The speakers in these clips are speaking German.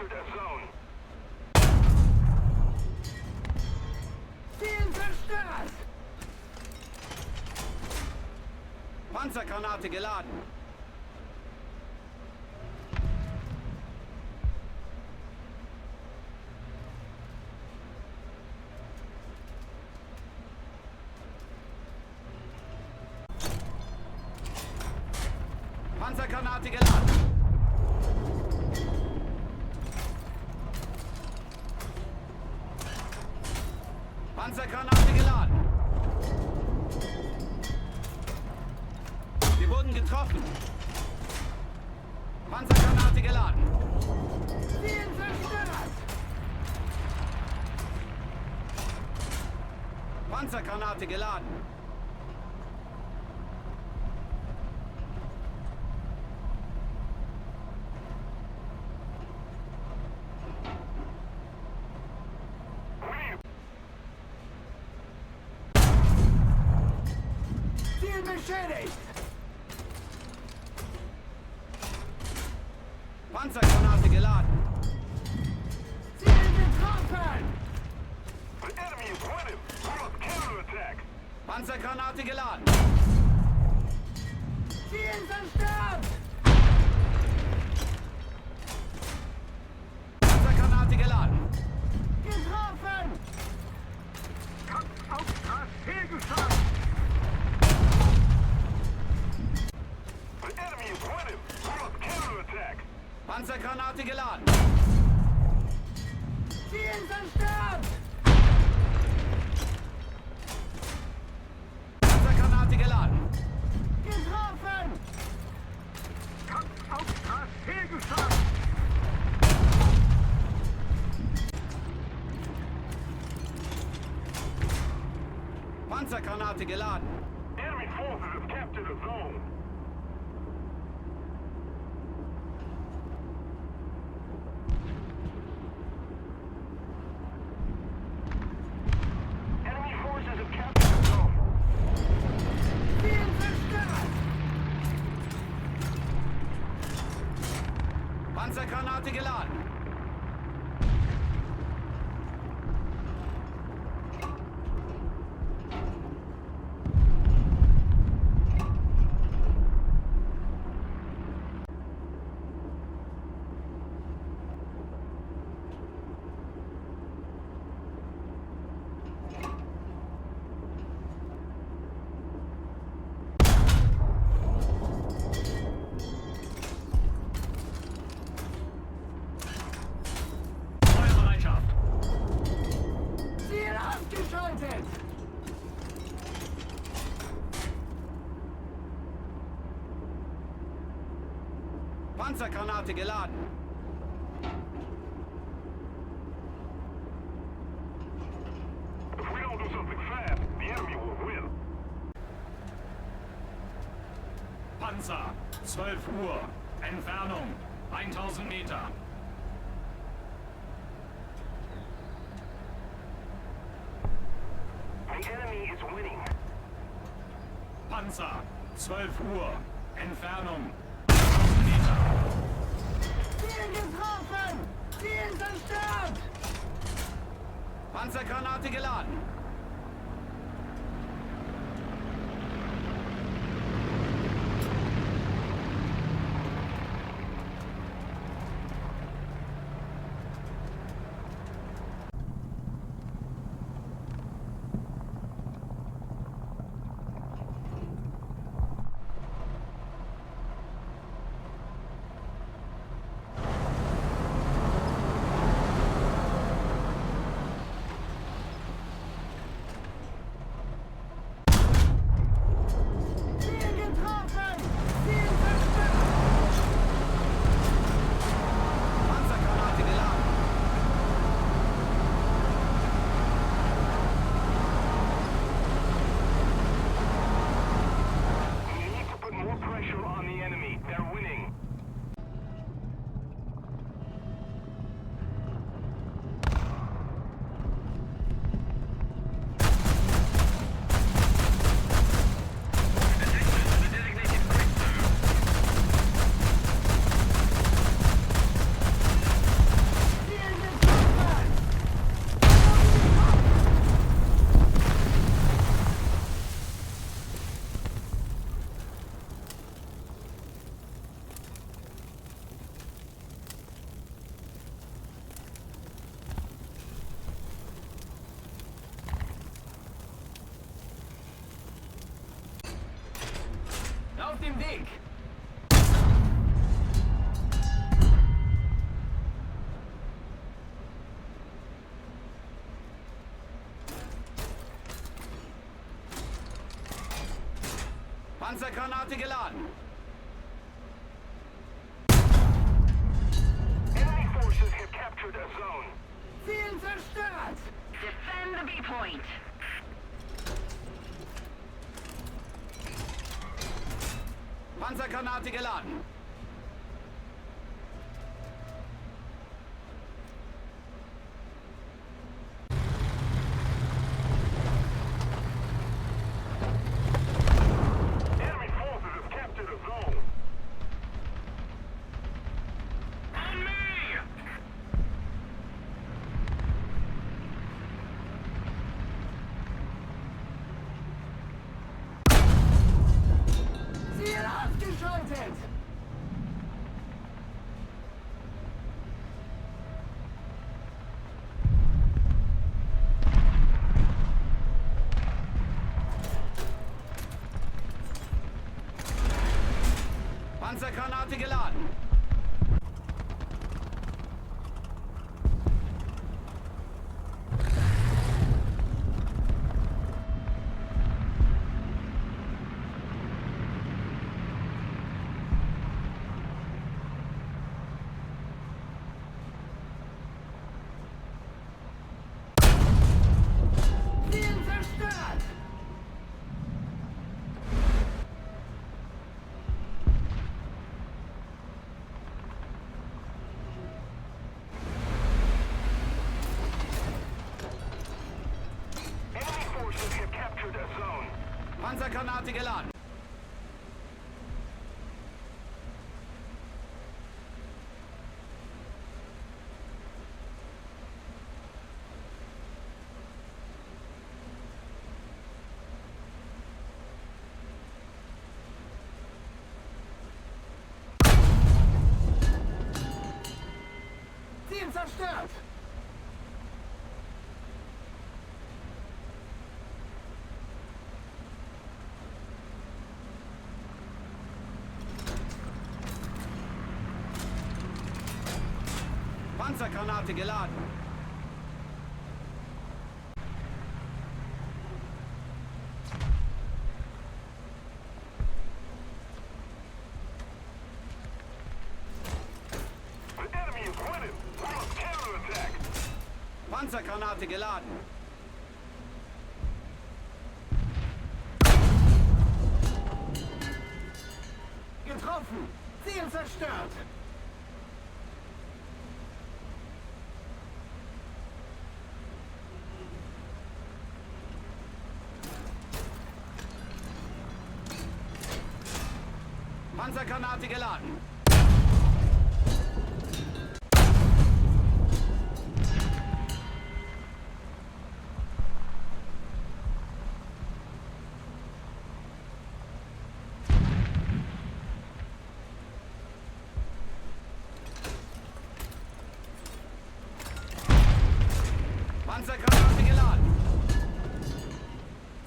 captured a zone. Ziel zerstört! Panzergranate geladen. Panzergranate geladen. Panzergranate geladen. Wir wurden getroffen. Panzergranate geladen. Ziel zerstört! Panzergranate geladen. Ziel beschädigt! Panzergranate geladen. Ziel getroffen! The enemy is winning. We're on counterattack. Panzergranate geladen. Ziel zerstört! Panzergranate geladen. Getroffen! Kampfauftrag fehlgeschlagen. The enemy is winning. We're on counterattack. Panzergranate geladen. Ziel zerstört! Panzergranate geladen. Getroffen! Kampfauftrag fehlgeschlagen. Panzergranate geladen. Enemy forces have captured a zone. Enemy forces have captured a zone. Ziel zerstört! Panzergranate geladen. Feuerbereitschaft. Ziel ausgeschaltet! Panzergranate geladen. If we don't do something fast, the enemy will win. Panzer, 12 Uhr. Entfernung, 1000 Meter. The enemy is winning. Panzer, 12 Uhr. Entfernung, 1000 Meter. Ziel getroffen! Ziel zerstört! Panzergranate geladen. Panzergranate geladen. Enemy forces have captured a zone. Ziel zerstört! Defend the B-point. Panzergranate geladen. Enemy forces have captured a zone. On me! Ziel ausgeschaltet! Panzergranate geladen. Ziel zerstört! Enemy forces have captured a zone. Panzergranate geladen. Ziel zerstört! Panzergranate geladen. The enemy is winning. We must counterattack. Panzergranate geladen. Getroffen! Ziel zerstört! Panzergranate geladen. Panzergranate geladen.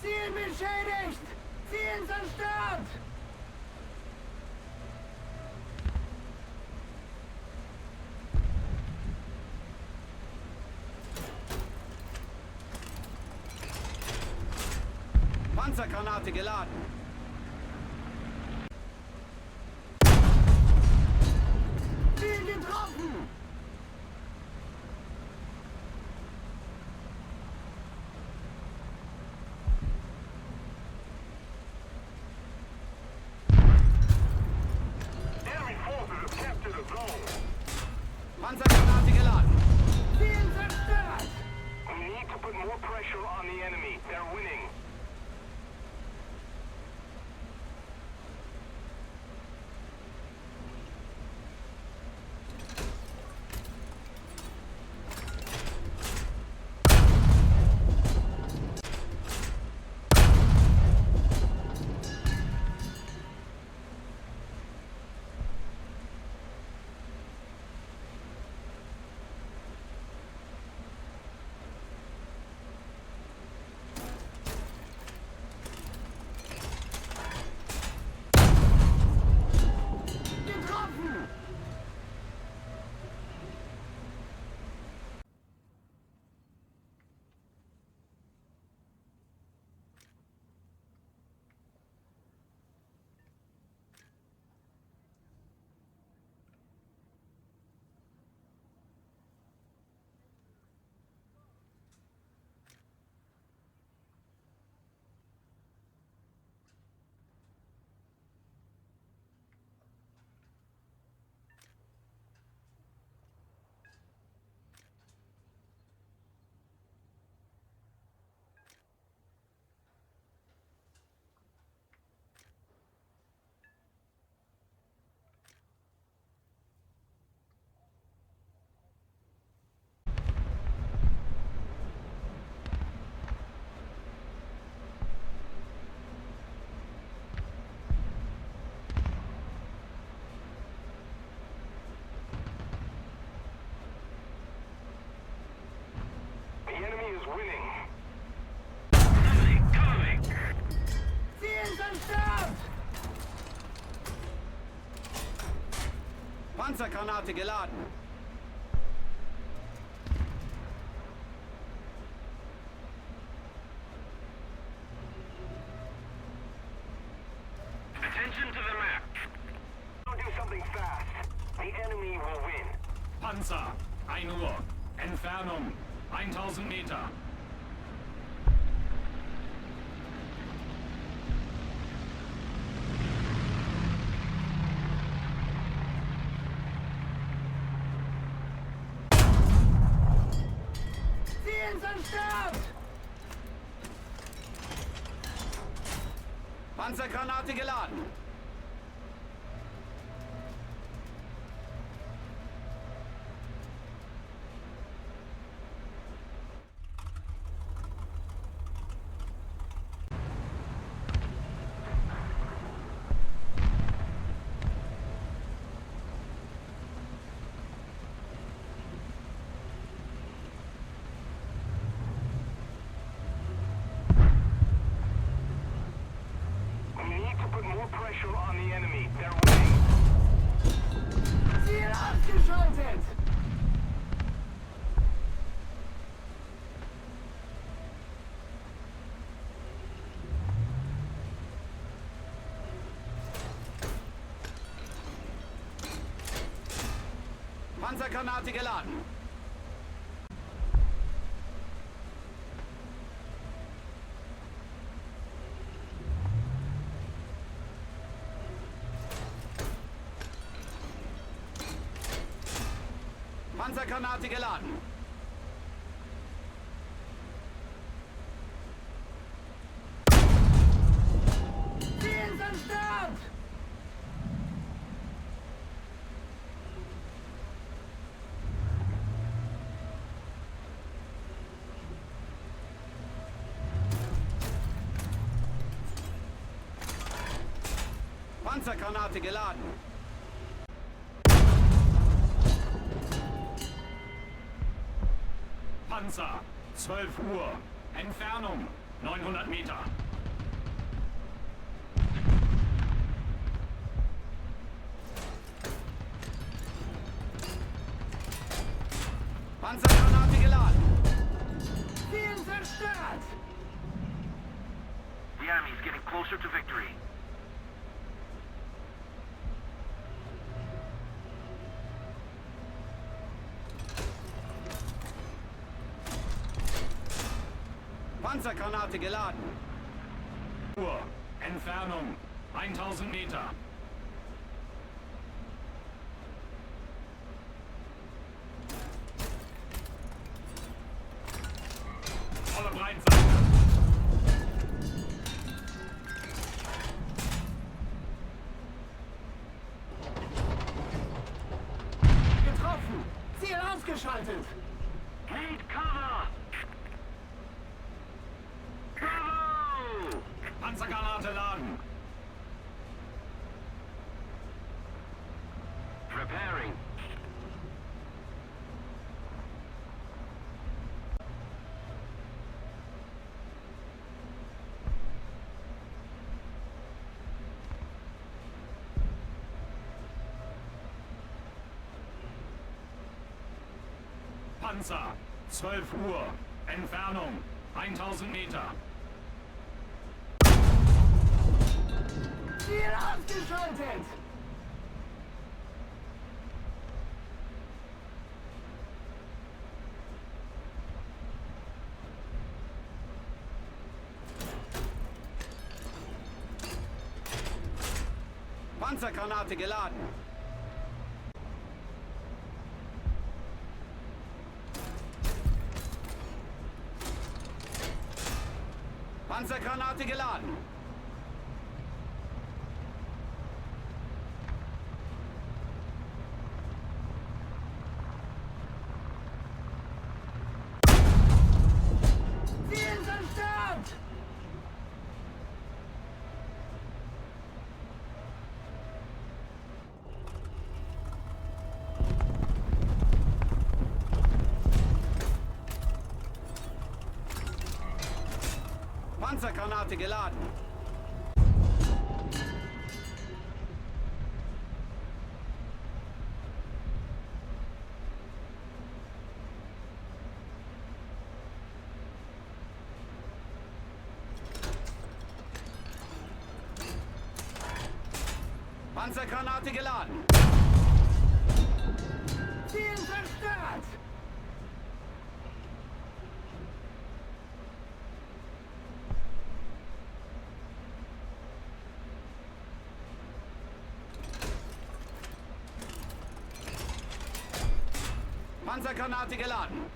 Ziel beschädigt! Ziel zerstört! Panzergranate geladen. Ziel getroffen! Enemy forces have captured a zone. Panzergranate geladen. Ziel zerstört! We need to put more pressure on the enemy. They're winning. Panzergranate geladen. Attention to the map. Don't do something fast. The enemy will win. Panzer, 1 Uhr. Entfernung 1000 Meter. Ziel zerstört! Panzergranate geladen. We need to put more pressure on the enemy. They're winning. Ziel ausgeschaltet! Panzergranate geladen. Panzergranate geladen. Ziel zerstört! Panzergranate geladen. Panzer, 12 Uhr. Entfernung 900 Meter. Panzergranate geladen. Ziel zerstört! The enemy's getting closer to victory. Panzergranate geladen. Uhr. Entfernung 1000 Meter. Volle Breitseite. Getroffen! Ziel ausgeschaltet! Need cover! Bravo! Panzergranate laden. Preparing. Panzer, 12 Uhr. Entfernung 1000 Meter. Ziel ausgeschaltet! Panzergranate geladen. Panzergranate geladen. Ziel zerstört! Panzergranate geladen. Panzergranate geladen. Ziel zerstört! Panzergranate geladen.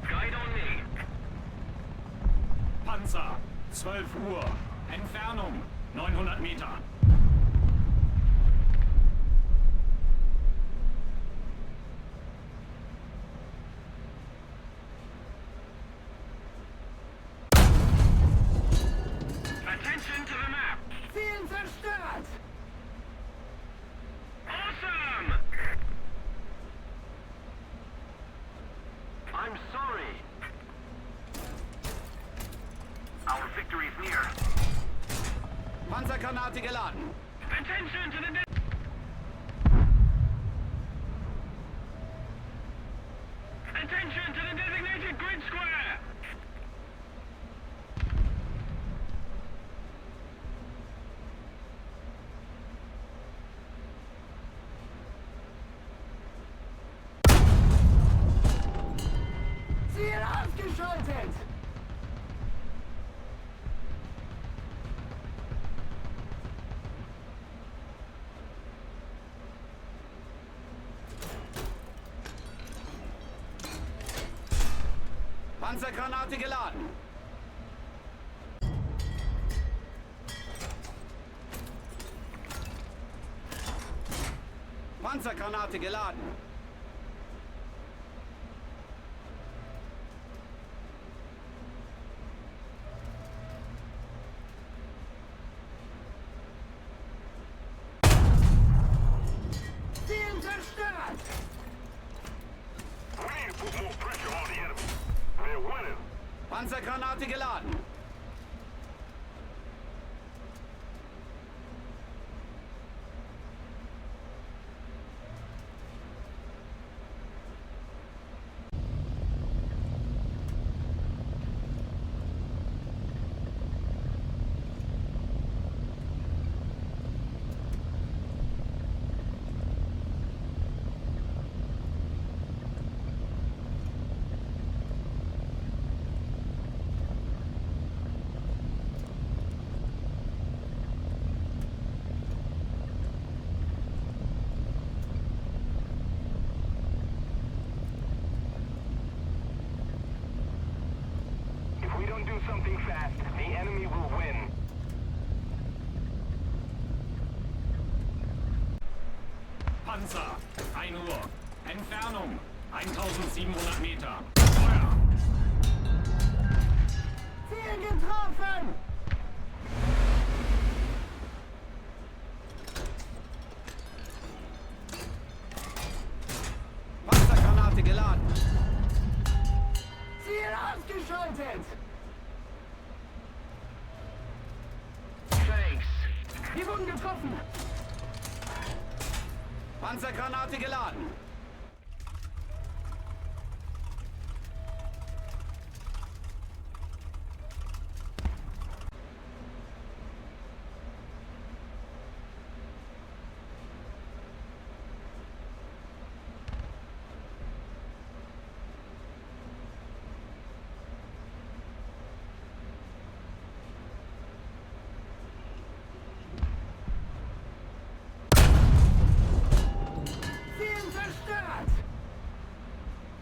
Guide on me. Panzer, 12 Uhr. Entfernung, 900 Meter. Attention to the map. Ziel zerstört! Awesome! I'm sorry. Our victory is near. Panzergranate geladen. Attention to the... Attention to the designated grid square! Ziel ausgeschaltet! Panzergranate geladen. Panzergranate geladen. Ziel zerstört! We need to put more pressure on the enemy. They're winning. Panzergranate geladen. If we don't do something fast, the enemy will win. Panzer, 1 Uhr. Entfernung, 1700 Meter. Feuer! Ziel getroffen! Panzergranate geladen. Ziel ausgeschaltet! Thanks. Wir wurden getroffen! Panzergranate geladen.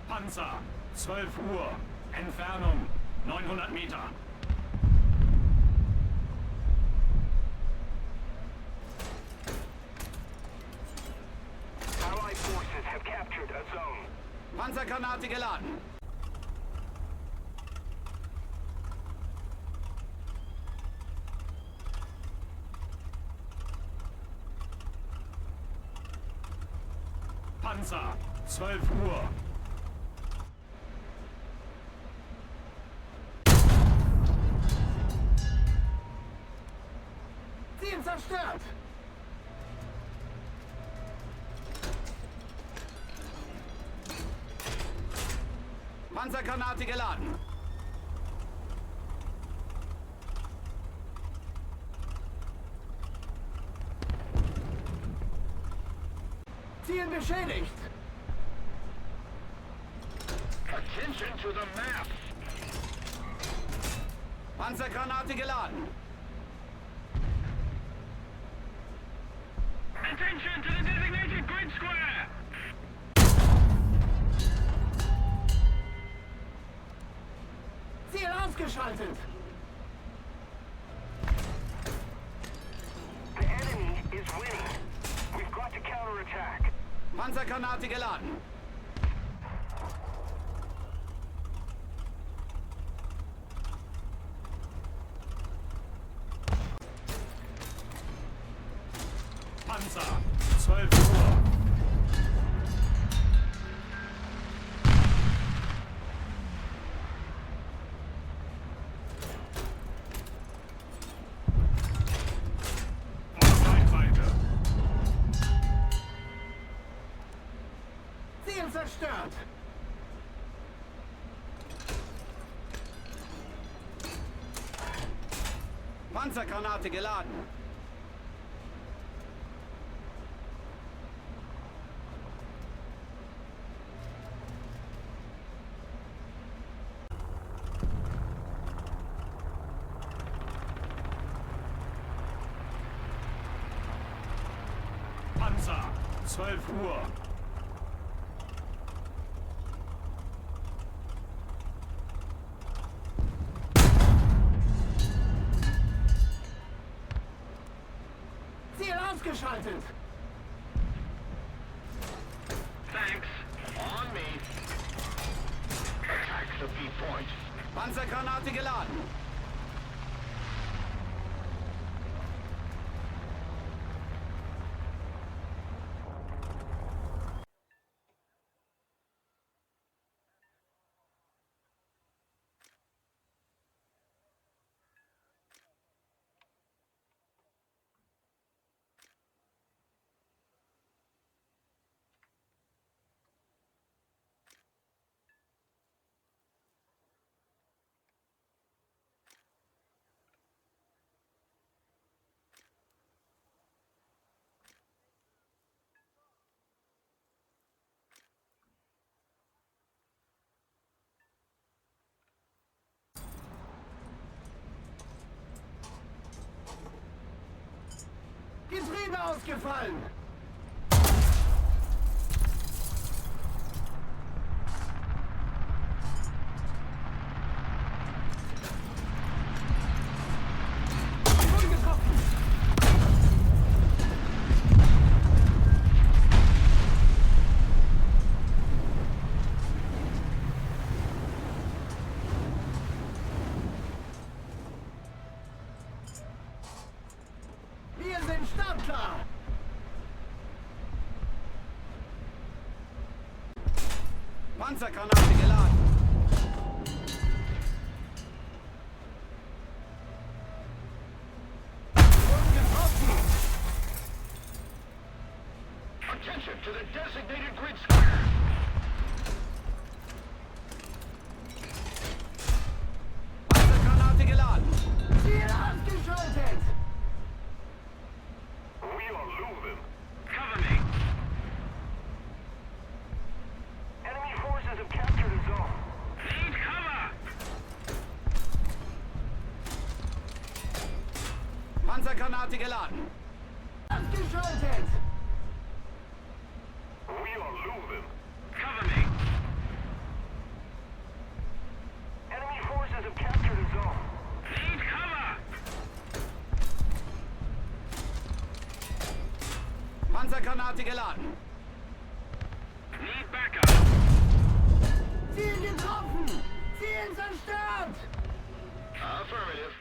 Panzer, 12 Uhr. Entfernung, 900 Meter. Allied forces have captured a zone. Panzergranate geladen. Panzer, 12 Uhr. Ziel zerstört. Panzergranate geladen. Ziel beschädigt. Attention to the map. Panzergranate geladen. Attention to the designated grid square. Ziel ausgeschaltet. The enemy is winning. We've got to counterattack. Panzergranate geladen. Panzer, 12 Uhr. Reichweite. Ziel zerstört. Panzergranate geladen. Panzer, 12 Uhr. Ziel ausgeschaltet. Thanks. On me. Attack the B point. Panzergranate geladen. Getriebe ausgefallen. Ich wurde getroffen. Wir sind startklar. Panzergranate geladen. Wurden getroffen. Attention to the designated grid square. Panzergranate geladen. Ziel ausgeschaltet. We are losing. Cover me. Enemy forces have captured a zone. Need cover. Panzergranate geladen. Ausgeschaltet. We are losing. Cover me. Enemy forces have captured a zone. Need cover. Panzergranate geladen. Need backup. Ziel getroffen. Ziel zerstört. Affirmative.